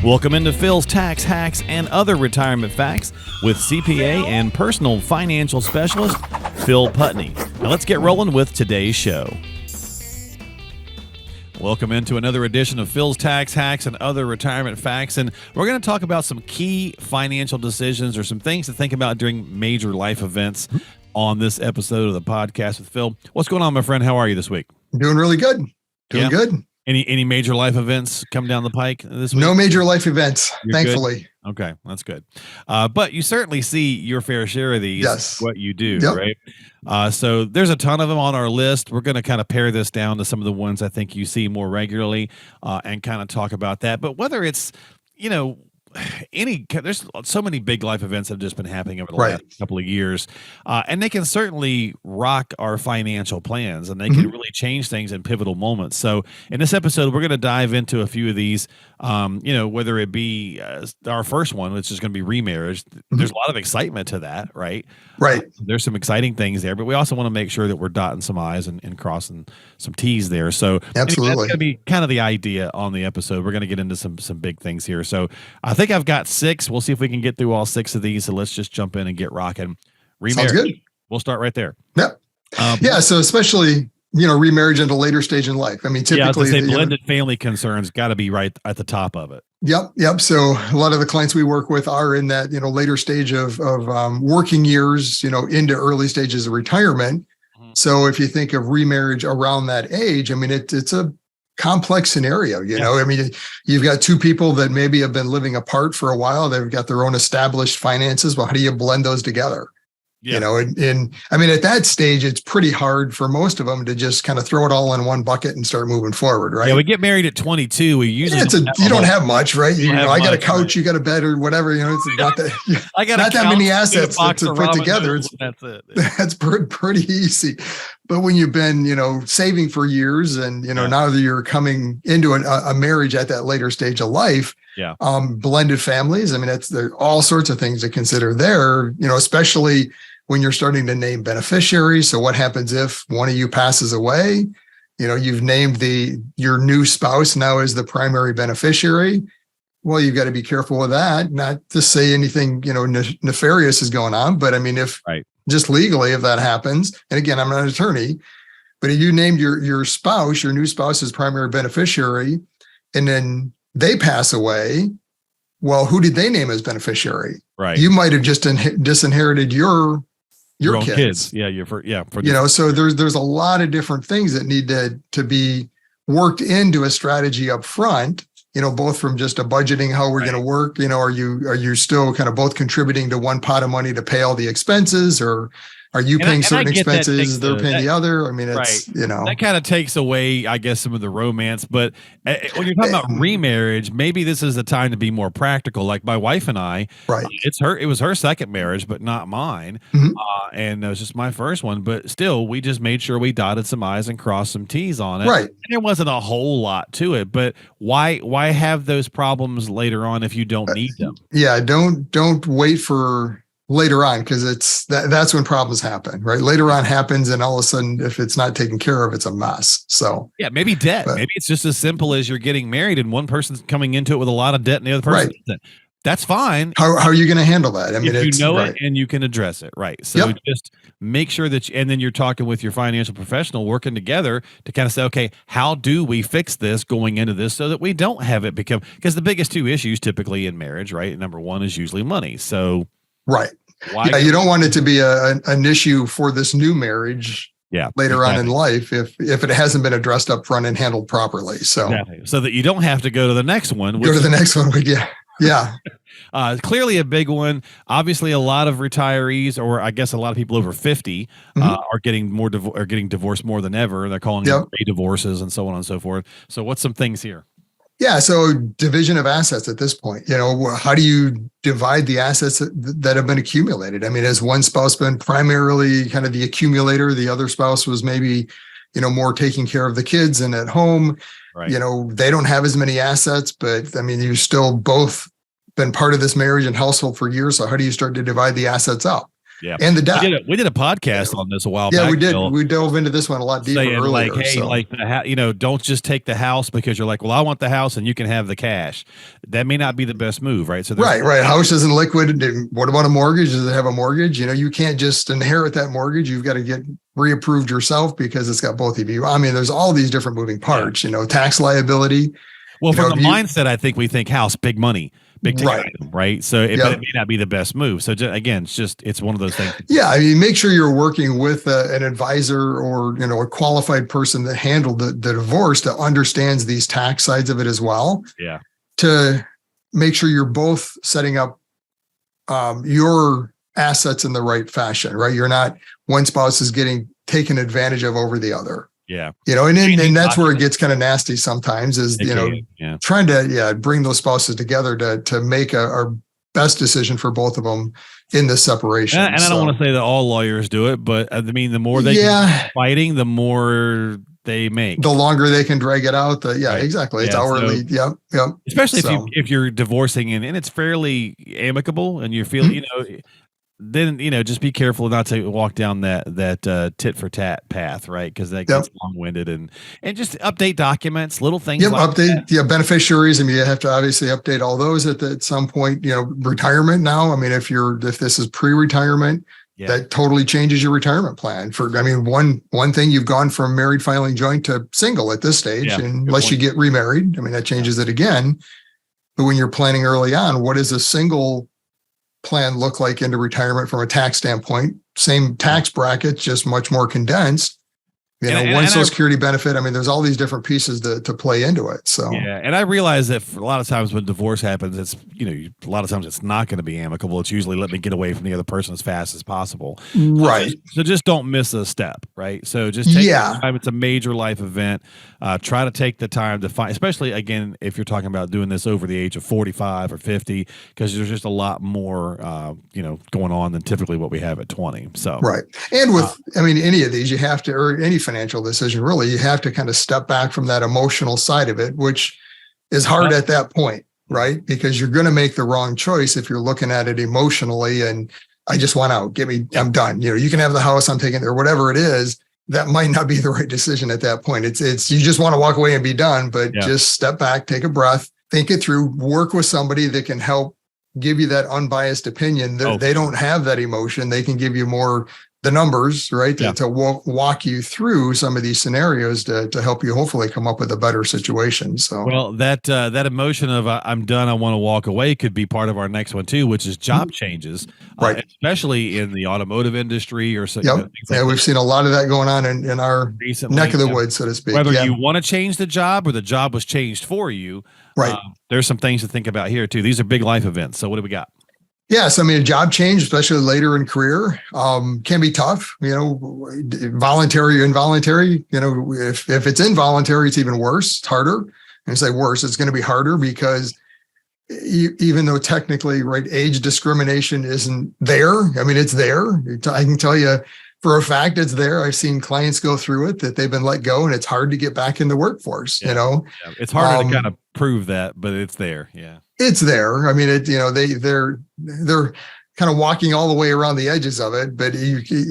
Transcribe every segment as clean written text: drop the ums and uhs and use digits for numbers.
Welcome into Phil's Tax Hacks and Other Retirement Facts with CPA and personal financial specialist Phil Putney. Now let's get rolling with today's show. Welcome into another edition of Phil's Tax Hacks and Other Retirement Facts, and we're going to talk about some key financial decisions or some things to think about during major life events on this episode of the podcast with Phil. What's going on, my friend? How are you this week? Doing really good. Doing good. Any major life events come down the pike this week? No major life events, thankfully. Good? Okay, that's good. But you certainly see your fair share of these. Yes. What you do, right? So there's a ton of them on our list. We're going to kind of pare this down to some of the ones I think you see more regularly and kind of talk about that. But whether it's, there's so many big life events that have just been happening over the last couple of years, and they can certainly rock our financial plans, and they can really change things in pivotal moments. So in this episode, we're going to dive into a few of these, whether it be our first one, which is going to be remarriage. There's a lot of excitement to that, right? Right. There's some exciting things there, but we also want to make sure that we're dotting some I's and crossing some T's there. So absolutely, that's going to be kind of the idea on the episode. We're going to get into some big things here. So I think I've got 6. We'll see if we can get through all 6 of these. So let's just jump in and get rocking. Remarriage. Sounds good. We'll start right there. Yep. So especially, remarriage at a later stage in life. I mean, typically, blended family concerns got to be right at the top of it. Yep. So a lot of the clients we work with are in that, later stage of working years, into early stages of retirement. So if you think of remarriage around that age, I mean, it's a complex scenario, I mean, you've got two people that maybe have been living apart for a while. They've got their own established finances. Well, how do you blend those together? And I mean, at that stage, it's pretty hard for most of them to just kind of throw it all in one bucket and start moving forward, right? Yeah, we get married at 22. We usually you don't have much, right? I got a couch, you got a bed, or whatever. It's not that I got not that many assets to put together. That's it. That's pretty easy. But when you've been, saving for years, and now that you're coming into a marriage at that later stage of life, blended families. I mean, there are all sorts of things to consider there. Especially when you're starting to name beneficiaries. So what happens if one of you passes away? You've named your new spouse now as the primary beneficiary. Well, you've got to be careful with that. Not to say anything, nefarious is going on, but I mean, if just legally, if that happens, and again, I'm not an attorney, but if you named your spouse, your new spouse as primary beneficiary, and then they pass away, well, who did they name as beneficiary? Right. You might have just disinherited your own kids. So there's a lot of different things that need to be worked into a strategy up front, both from just a budgeting, how we're going to work, are you still kind of both contributing to one pot of money to pay all the expenses, or are you paying certain expenses, they're paying the other? I mean, it's, that kind of takes away, I guess, some of the romance. But when you're talking about remarriage, maybe this is the time to be more practical. Like my wife and I, it was her second marriage, but not mine. And it was just my first one. But still, we just made sure we dotted some I's and crossed some T's on it. Right. And there wasn't a whole lot to it. But why have those problems later on if you don't need them? Don't wait for later on, because that's when problems happen, right? Later on happens, and all of a sudden, if it's not taken care of, it's a mess. So maybe debt. Maybe it's just as simple as you're getting married and one person's coming into it with a lot of debt and the other person doesn't. That's fine. How are you going to handle that? I mean, if you know it and you can address it, right? So just make sure that, and then you're talking with your financial professional, working together to kind of say, okay, how do we fix this going into this so that we don't have it become, because the biggest two issues typically in marriage, right? Number one is usually money. So you don't want it to be an issue for this new marriage later on in life if it hasn't been addressed up front and handled properly. So that you don't have to go to the next one. Clearly a big one. Obviously, a lot of retirees, or I guess a lot of people over 50, are getting divorced more than ever. They're calling it divorces and so on and so forth. So what's some things here? Yeah. So division of assets at this point, how do you divide the assets that have been accumulated? I mean, has one spouse been primarily kind of the accumulator? The other spouse was maybe, more taking care of the kids and at home. Right. They don't have as many assets, but I mean, you still both been part of this marriage and household for years. So how do you start to divide the assets up? Yeah. and the debt. We did a podcast on this a while Yeah, back. we did. Bill, We dove into this one a lot deeper saying earlier. like, hey, So. like don't just take the house because you're like, well, I want the house and you can have the cash. That may not be the best move, right? So right. House isn't liquid. What about a mortgage? Does it have a mortgage? You can't just inherit that mortgage. You've got to get reapproved yourself because it's got both of you. I mean, there's all these different moving parts. Tax liability. Well, from the mindset, I think we think house, big money, big ticket item, right? So it may not be the best move. So again, it's one of those things. Yeah, I mean, make sure you're working with an advisor or a qualified person that handled the divorce that understands these tax sides of it as well. Yeah, to make sure you're both setting up your assets in the right fashion, right? You're not one spouse is getting taken advantage of over the other. Yeah. And that's where it gets kind of nasty sometimes is, trying to, bring those spouses together to make a best decision for both of them in the separation. And I don't want to say that all lawyers do it, but I mean, the more they keep fighting, the more they make. The longer they can drag it out. Exactly. It's hourly. So, yep. Especially if you're divorcing and it's fairly amicable and you feel, then just be careful not to walk down that tit for tat path, right? Because that gets long-winded and just update documents, little things. Update beneficiaries. I mean, you have to obviously update all those at some point. Retirement now. I mean, if this is pre-retirement, that totally changes your retirement plan. One thing, you've gone from married filing joint to single at this stage, unless you get remarried. I mean, that changes it again. But when you're planning early on, what is a single plan look like into retirement from a tax standpoint? Same tax bracket, just much more condensed. One Social Security benefit. I mean, there's all these different pieces to play into it. So and I realize that for a lot of times when divorce happens, it's a lot of times it's not going to be amicable. It's usually let me get away from the other person as fast as possible. Right. So just don't miss a step. Right. So just take the time. It's a major life event. Try to take the time to find, especially again if you're talking about doing this over the age of 45 or 50, because there's just a lot more going on than typically what we have at 20. So right. And with any of these, you have to, or any financial decision, really, you have to kind of step back from that emotional side of it, which is hard at that point, right? Because you're going to make the wrong choice if you're looking at it emotionally and I just want out, I'm done. You can have the house, I'm taking it, or whatever it is. That might not be the right decision at that point. It's you just want to walk away and be done, but just step back, take a breath, think it through, work with somebody that can help give you that unbiased opinion. They don't have that emotion. They can give you more the numbers, right? To walk you through some of these scenarios to help you hopefully come up with a better situation. So, well, that emotion of I'm done, I want to walk away could be part of our next one too, which is job changes, right? Especially in the automotive industry or so. We've seen a lot of that going on in our neck of the woods, so to speak. Whether you want to change the job or the job was changed for you, right? There's some things to think about here too. These are big life events. So what do we got? Yes, a job change, especially later in career, can be tough. Voluntary or involuntary. If it's involuntary, it's even worse. It's harder. And I say worse, it's going to be harder because even though technically, right, age discrimination isn't there. It's there. I can tell you for a fact it's there. I've seen clients go through it that they've been let go, and it's hard to get back in the workforce. It's harder to kind of prove that, but it's there. Yeah. It's there. They're kind of walking all the way around the edges of it, but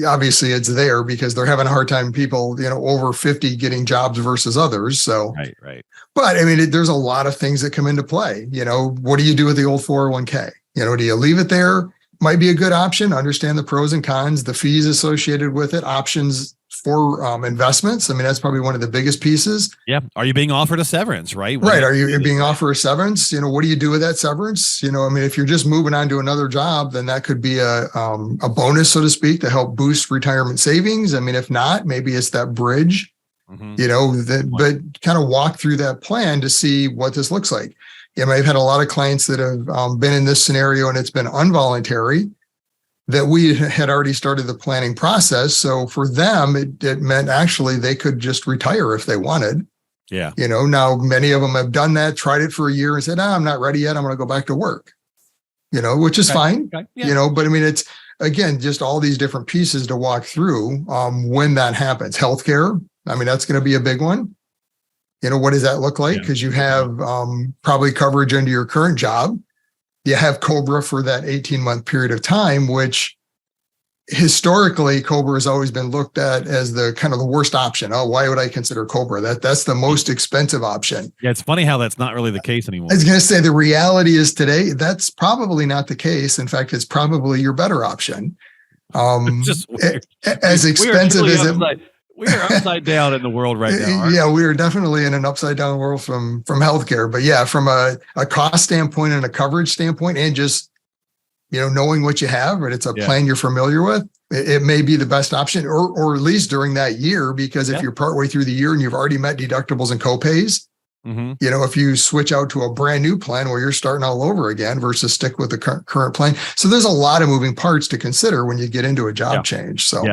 obviously it's there because they're having a hard time. People, over 50 getting jobs versus others. So, right. But there's a lot of things that come into play. What do you do with the old 401k? Do you leave it there? Might be a good option. Understand the pros and cons, the fees associated with it, options for investments. That's probably one of the biggest pieces. Yeah. Are you being offered a severance, right? Right. Are you being offered a severance? What do you do with that severance? If you're just moving on to another job, then that could be a bonus, so to speak, to help boost retirement savings. If not, maybe it's that bridge, but kind of walk through that plan to see what this looks like. I've had a lot of clients that have been in this scenario and it's been involuntary, that we had already started the planning process. So for them, it meant actually they could just retire if they wanted. Yeah. Now many of them have done that, tried it for a year and said, I'm not ready yet. I'm going to go back to work, which is fine, but it's, again, just all these different pieces to walk through when that happens. Healthcare. That's going to be a big one. What does that look like? Because you have probably coverage under your current job. You have COBRA for that 18-month period of time, which historically, COBRA has always been looked at as the kind of the worst option. Oh, why would I consider COBRA? That's the most expensive option. Yeah, it's funny how that's not really the case anymore. I was going to say the reality is today, that's probably not the case. In fact, it's probably your better option. Just as expensive as it. We are upside down in the world right now. Yeah, we are definitely in an upside down world from healthcare. But yeah, from a cost standpoint and a coverage standpoint, and just knowing what you have, and it's a plan you're familiar with, it may be the best option, or at least during that year, because if you're partway through the year and you've already met deductibles and copays, if you switch out to a brand new plan where you're starting all over again versus stick with the current plan. So there's a lot of moving parts to consider when you get into a job change. So,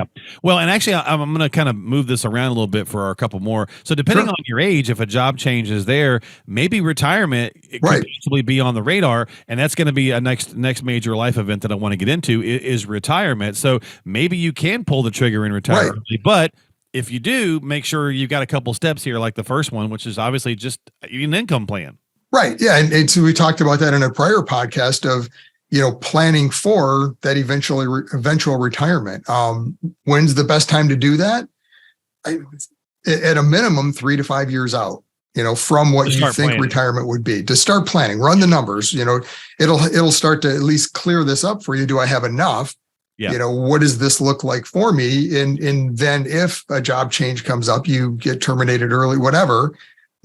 well, and actually I'm going to kind of move this around a little bit for a couple more. So depending on your age, if a job change is there, maybe retirement could possibly be on the radar. And that's going to be a next major life event that I want to get into is retirement. So maybe you can pull the trigger and retire early, but if you do, make sure you've got a couple steps here, like the first one, which is obviously just an income plan. Right. Yeah. And so we talked about that in a prior podcast of, planning for that eventual retirement. When's the best time to do that? At a minimum, 3 to 5 years out, from what you think retirement would be, to start planning, run the numbers, it'll start to at least clear this up for you. Do I have enough? What does this look like for me? And then if a job change comes up, you get terminated early, whatever,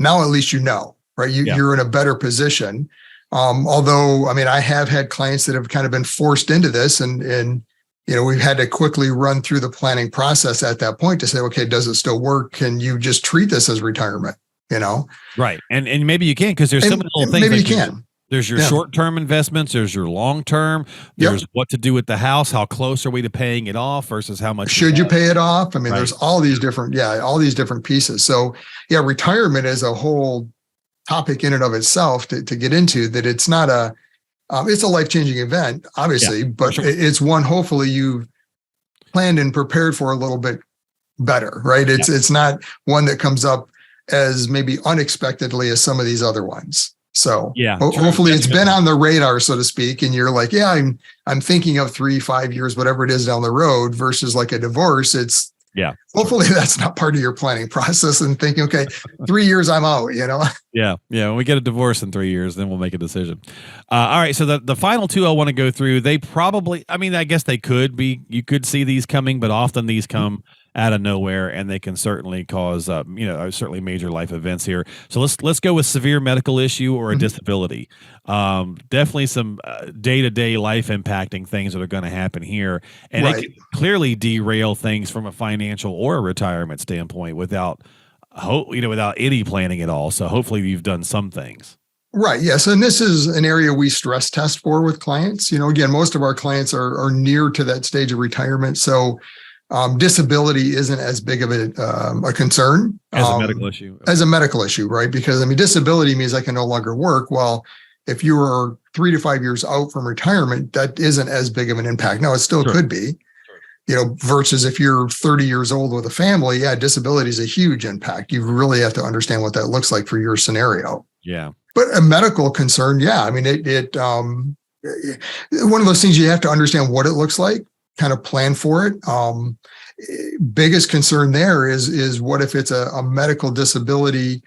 now at least right? You're in a better position. Although, I have had clients that have kind of been forced into this and we've had to quickly run through the planning process at that point to say, okay, does it still work? Can you just treat this as retirement? Right. And maybe you can, because there's so many little things. Maybe you can. There's your short-term investments. There's your long-term. There's what to do with the house. How close are we to paying it off versus how much should you pay it off? There's all these different pieces. So retirement is a whole topic in and of itself to get into. That it's not it's a life-changing event, obviously, but it's one hopefully you've planned and prepared for a little bit better, right? It's not one that comes up as maybe unexpectedly as some of these other ones. So hopefully it's been on the radar, so to speak. And you're like, I'm thinking of 3-5 years, whatever it is down the road versus like a divorce. It's hopefully that's not part of your planning process and thinking, okay, 3 years, I'm out, Yeah. When we get a divorce in 3 years, then we'll make a decision. All right. So the final two I want to go through, they probably, I guess they could be, you could see these coming, but often these come out of nowhere, and they can certainly cause, certainly major life events here. So let's go with severe medical issue or a disability. Definitely some day-to-day life impacting things that are going to happen here, and it can clearly derail things from a financial or a retirement standpoint without any planning at all. So hopefully you've done some things. Right. Yes. And this is an area we stress test for with clients. Again, most of our clients are near to that stage of retirement. So disability isn't as big of a concern as a medical issue. As a medical issue, right? Because disability means I can no longer work. Well, if you are 3 to 5 years out from retirement, that isn't as big of an impact. Now, it still could be, versus if you're 30 years old with a family, disability is a huge impact. You really have to understand what that looks like for your scenario. Yeah. But a medical concern, it one of those things you have to understand what it looks like, kind of plan for it. Biggest concern there is what if it's a medical disability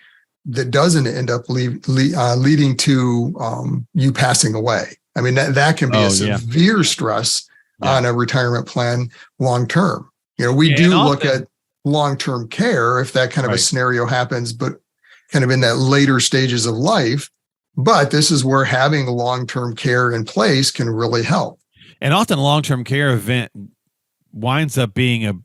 that doesn't end up leading to you passing away. That can be a severe stress on a retirement plan long term. We do look at long-term care if that kind of a scenario happens, but kind of in that later stages of life. But this is where having long-term care in place can really help. And often long-term care event winds up being a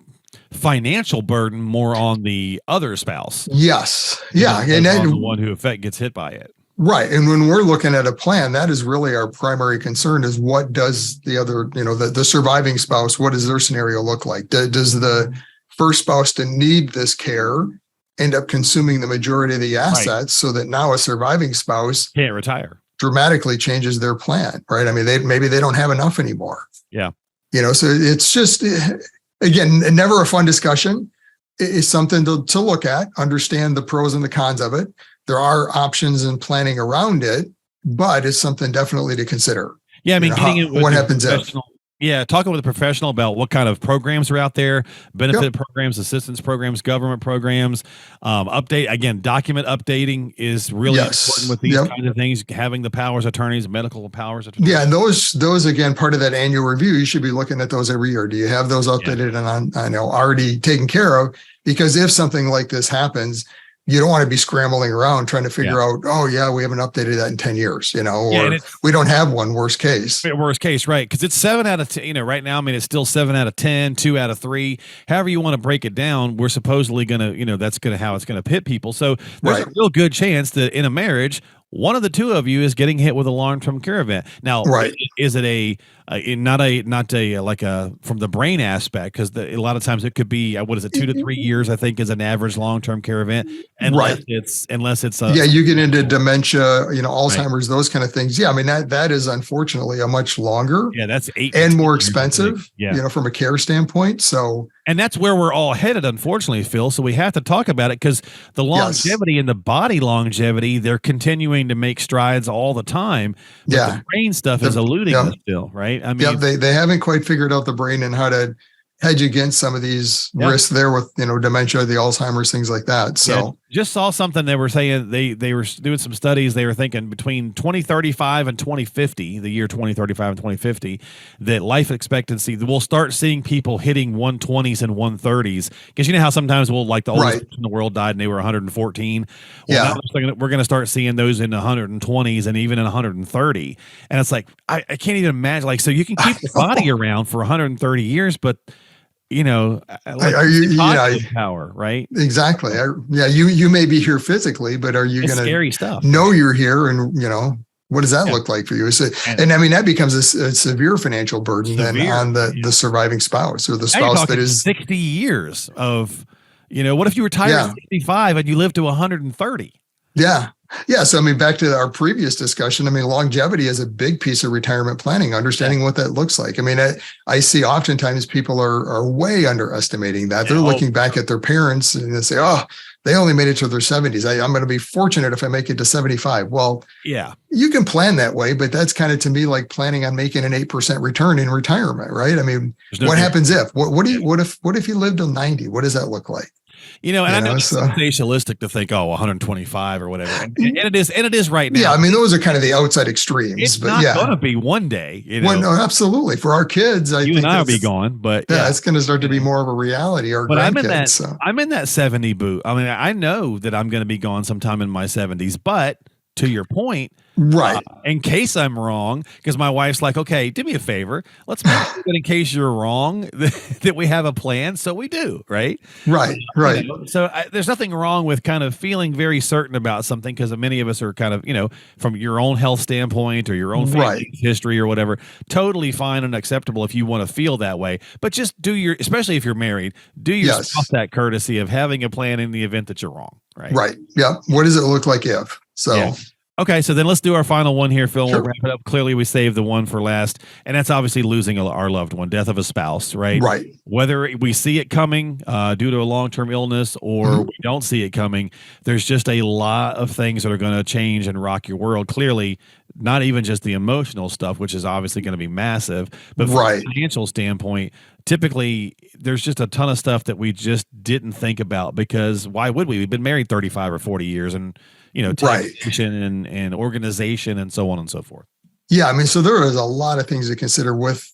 financial burden more on the other spouse. Yes. Yeah. And then the one who gets hit by it. Right. And when we're looking at a plan, that is really our primary concern is what does the other, the surviving spouse, what does their scenario look like? Does the first spouse to need this care end up consuming the majority of the assets so that now a surviving spouse can't retire? Dramatically changes their plan, right? Maybe they don't have enough anymore. Yeah. So it's just, again, never a fun discussion. It's something to look at, understand the pros and the cons of it. There are options in planning around it, but it's something definitely to consider. Yeah. Getting it with what happens if. Yeah, talking with a professional about what kind of programs are out there, Yep. benefit programs, assistance programs, government programs, update again, document updating is really important Yes. with these Yep. kinds of things. Having the powers attorneys, medical powers attorneys. Yeah, and those again, part of that annual review, you should be looking at those every year. Do you have those Yeah, updated and I know already taken care of? Because if something like this happens, you don't want to be scrambling around trying to yeah, figure out, oh yeah, we haven't updated that in 10 years, yeah, and or it's we don't have one, worst case. worst case, right? Because it's 7 out of 10. Right now, I mean, it's still 7 out of 10, 2 out of 3. However you want to break it down, we're supposedly gonna, that's gonna how it's gonna pit people. So there's Right. a real good chance that in a marriage, one of the two of you is getting hit with a long-term care event. Now, Right. is it not a like a from the brain aspect? Because a lot of times it could be what is it, 2 to 3 years? I think is an average long-term care event, Right. unless it's Yeah, you get into dementia, right. Alzheimer's, those kind of things. Yeah, I mean that is unfortunately a much longer Yeah, that's 8 to and 10 more years, I think. expensive, Yeah. from a care standpoint. So And that's where we're all headed, unfortunately, Phil. So we have to talk about it because the yes, longevity and the body longevity, they're continuing to make strides all the time. But the yeah, brain stuff is eluding yeah, us still, right? I yeah. mean, They haven't quite figured out the brain and how to hedge against some of these yeah. risks there with dementia, the Alzheimer's, things like that. Yeah, So just saw something they were saying they were doing some studies. They were thinking between 2035 and 2050, the year 2035 and 2050, that life expectancy, we'll start seeing people hitting 120s and 130s. Because you know how sometimes we'll like the oldest right, person in the world died and they were 114. Well, now yeah, we're going to start seeing those in the 120s and even in 130. And it's like I can't even imagine. Like, so you can keep the body around for 130 years, but like are you? Yeah, cognitive power, right? exactly. Yeah, you may be here physically, but are you It's going scary to stuff. know you're here? And what does that Yeah. look like for you? So, And and I mean that becomes a severe financial burden then severe. on the Yeah. the surviving spouse or the Now you're spouse that talking is. 60 years of, what if you retire at Yeah, 65 and you live to 130? yeah. Yeah. So, I mean, back to our previous discussion, I mean, longevity is a big piece of retirement planning, Yeah. understanding what that looks like. I mean, I see oftentimes people are way underestimating that. They're Yeah. Oh, looking back at their parents and they say, oh, they only made it to their 70s. I'm going to be fortunate if I make it to 75. Well, yeah. you can plan that way, but that's kind of to me like planning on making an 8% return in retirement, right? I mean, There's no what guarantee. happens if? Yeah. What if you lived till 90? What does that look like? And I know it's So sensationalistic to think, 125 or whatever. And it is right yeah, now. I mean, those are kind of the outside extremes, It's but not yeah. going to be one day, Well, no, absolutely. For our kids, I you think and I will be gone, but yeah, it's going to start to be more of a reality. Our But grandkids. So. I'm in that 70 boot. I mean, I know that I'm going to be gone sometime in my 70s, but to your point, Right. in case I'm wrong, because my wife's like, okay, do me a favor. Let's make sure that in case you're wrong, that we have a plan. So we do, right? Right. Right. So there's nothing wrong with kind of feeling very certain about something because many of us are kind of, from your own health standpoint or your own family Right. history or whatever, totally fine and acceptable if you want to feel that way. But just especially if you're married, do your Yes. spouse that courtesy of having a plan in the event that you're wrong, right? Right. Yeah. What does it look like if? So. Yeah. Okay, so then let's do our final one here, Phil. Sure. We'll wrap it up. Clearly, we saved the one for last, and that's obviously losing our loved one, death of a spouse, right? Right. Whether we see it coming due to a long-term illness or we don't see it coming, there's just a lot of things that are going to change and rock your world. Clearly, not even just the emotional stuff, which is obviously going to be massive, but from a financial standpoint, typically there's just a ton of stuff that we just didn't think about because why would we? We've been married 35 or 40 years and taxation and organization and so on and so forth. Yeah, I mean, so there is a lot of things to consider with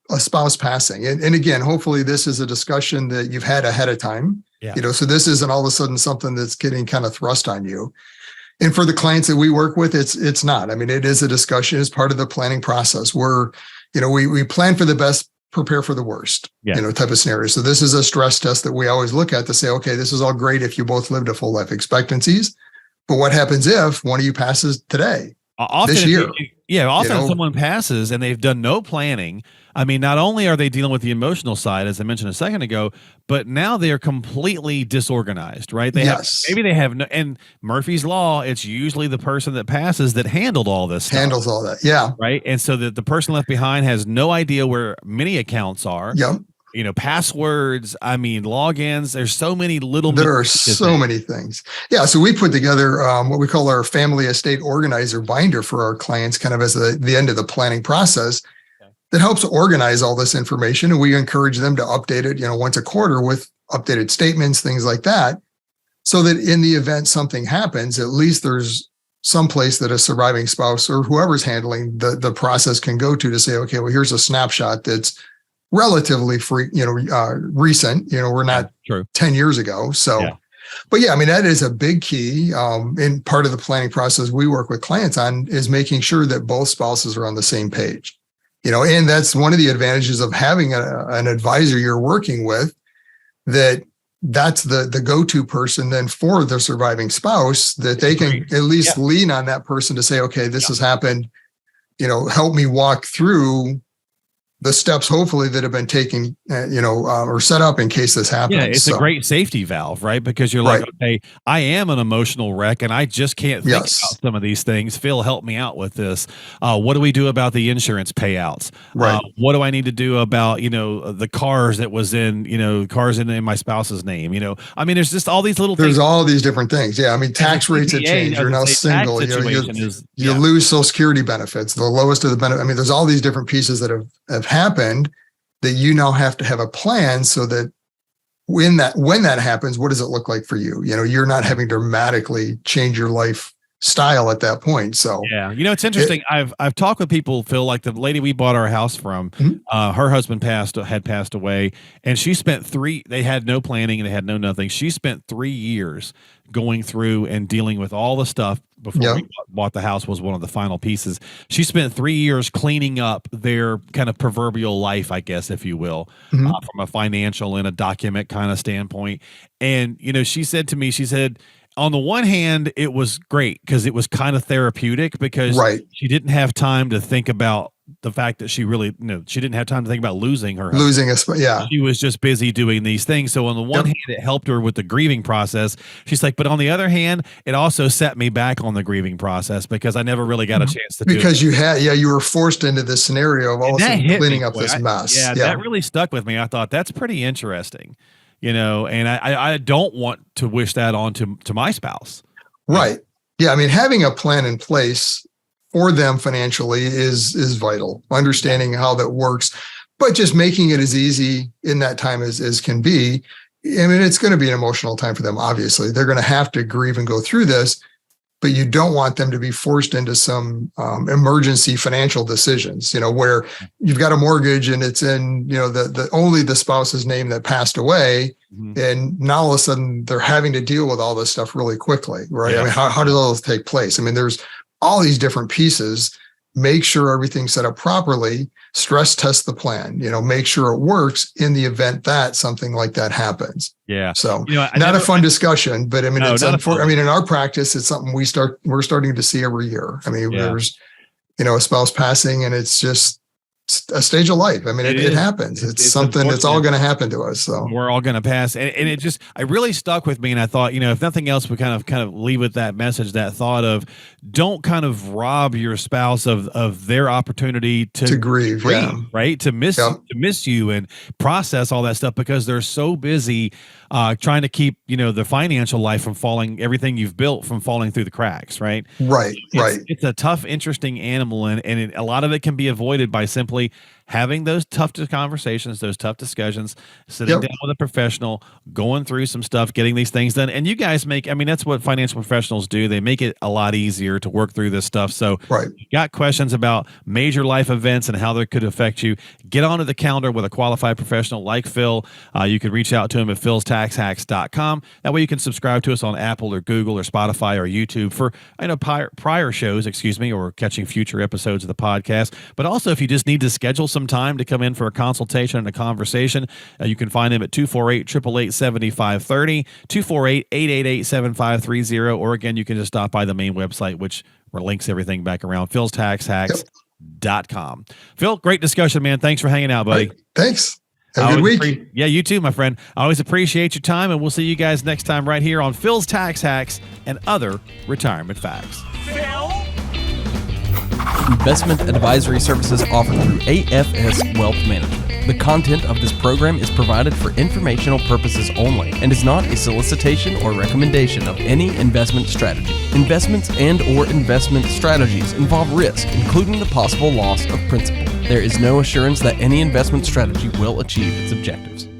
a spouse passing, and again, hopefully, this is a discussion that you've had ahead of time. Yeah. So this isn't all of a sudden something that's getting kind of thrust on you. And for the clients that we work with, it's not. I mean, it is a discussion as part of the planning process. We plan for the best, prepare for the worst, type of scenario. So this is a stress test that we always look at to say, okay, this is all great if you both lived a full life expectancies. But what happens if one of you passes today, this year? Often someone passes and they've done no planning. I mean, not only are they dealing with the emotional side, as I mentioned a second ago, but now they are completely disorganized, right? Maybe they have no, and Murphy's Law, it's usually the person that passes that handled all this stuff. Handles all that. Yeah. Right. And so that the person left behind has no idea where many accounts are. Yep. Passwords, I mean, logins. There's so many there are so many things. Yeah. So we put together what we call our family estate organizer binder for our clients, kind of as the end of the planning process. that helps organize all this information. And we encourage them to update it, once a quarter with updated statements, things like that, so that in the event something happens, at least there's some place that a surviving spouse or whoever's handling the process can go to say, okay, well, here's a snapshot that's relatively recent. We're not 10 years ago. So, But yeah, I mean, that is a big key. In part of the planning process we work with clients on is making sure that both spouses are on the same page. And that's one of the advantages of having an advisor you're working with, that's the go-to person then for the surviving spouse, that they can at least lean on that person to say, okay, this has happened, help me walk through the steps, hopefully, that have been taken, or set up in case this happens. Yeah, it's a great safety valve, right? Because you're like, okay, I am an emotional wreck and I just can't think about some of these things. Phil, help me out with this. What do we do about the insurance payouts? Right. What do I need to do about, the cars that was in, cars in my spouse's name? I mean, there's just all these little There's things. all these different things. Yeah. I mean, tax rates have changed. You're now single. You lose Social Security benefits, the lowest of the benefit. I mean, there's all these different pieces that have happened that you now have to have a plan so that when that happens, what does it look like for you? You're not having to dramatically change your lifestyle at that point. So yeah, it's interesting. I've talked with people, Phil, like the lady we bought our house from, her husband had passed away, and she spent they had no planning and they had no nothing. She spent 3 years going through and dealing with all the stuff before we bought the house was one of the final pieces. She spent 3 years cleaning up their kind of proverbial life, I guess, if you will, from a financial and a document kind of standpoint. And, she said to me, on the one hand, it was great because it was kind of therapeutic because she didn't have time to think about the fact that she didn't have time to think about losing her husband. She was just busy doing these things. So on the one hand, it helped her with the grieving process. She's like, but on the other hand, it also set me back on the grieving process because I never really got a chance to do it. Because you were forced into this scenario of all of a sudden cleaning up this mess. That really stuck with me. I thought that's pretty interesting, and I don't want to wish that on to my spouse. Right. Yeah. I mean, having a plan in place for them financially is vital. Understanding how that works, but just making it as easy in that time as can be. I mean, it's going to be an emotional time for them. Obviously, they're going to have to grieve and go through this, but you don't want them to be forced into some emergency financial decisions, where you've got a mortgage and it's in, the only the spouse's name that passed away. And now all of a sudden they're having to deal with all this stuff really quickly, right? I mean, how does all this take place? I mean, there's all these different pieces. Make sure everything's set up properly, stress test the plan, make sure it works in the event that something like that happens. Yeah. So not a fun discussion, but I mean, in our practice, it's something we're starting to see every year. I mean, there's, a spouse passing and it's just a stage of life. I mean, it happens. It's something that's all going to happen to us. So we're all going to pass. And it really stuck with me. And I thought, if nothing else, we kind of leave with that message, that thought of don't kind of rob your spouse of their opportunity to grieve, right? To miss you and process all that stuff because they're so busy trying to keep, the financial life from falling, everything you've built from falling through the cracks, right? Right. It's a tough, interesting animal. And a lot of it can be avoided by simply having those tough conversations, those tough discussions, sitting down with a professional, going through some stuff, getting these things done. And you guys that's what financial professionals do. They make it a lot easier to work through this stuff. So if you got questions about major life events and how they could affect you, get onto the calendar with a qualified professional like Phil. You can reach out to him at philstaxhacks.com. That way you can subscribe to us on Apple or Google or Spotify or YouTube for prior shows, or catching future episodes of the podcast. But also if you just need to schedule some time to come in for a consultation and a conversation, you can find him at 248-888-7530, 248-888-7530, or again, you can just stop by the main website, which links everything back around, philstaxhacks.com. Phil, great discussion, man. Thanks for hanging out, buddy. Right. Thanks. Have a good week. Yeah, you too, my friend. I always appreciate your time, and we'll see you guys next time right here on Phil's Tax Hacks and other retirement facts. Phil? investment advisory services offered through AFS Wealth Management. The content of this program is provided for informational purposes only and is not a solicitation or recommendation of any investment strategy. Investments and/or investment strategies involve risk, including the possible loss of principal. There is no assurance that any investment strategy will achieve its objectives.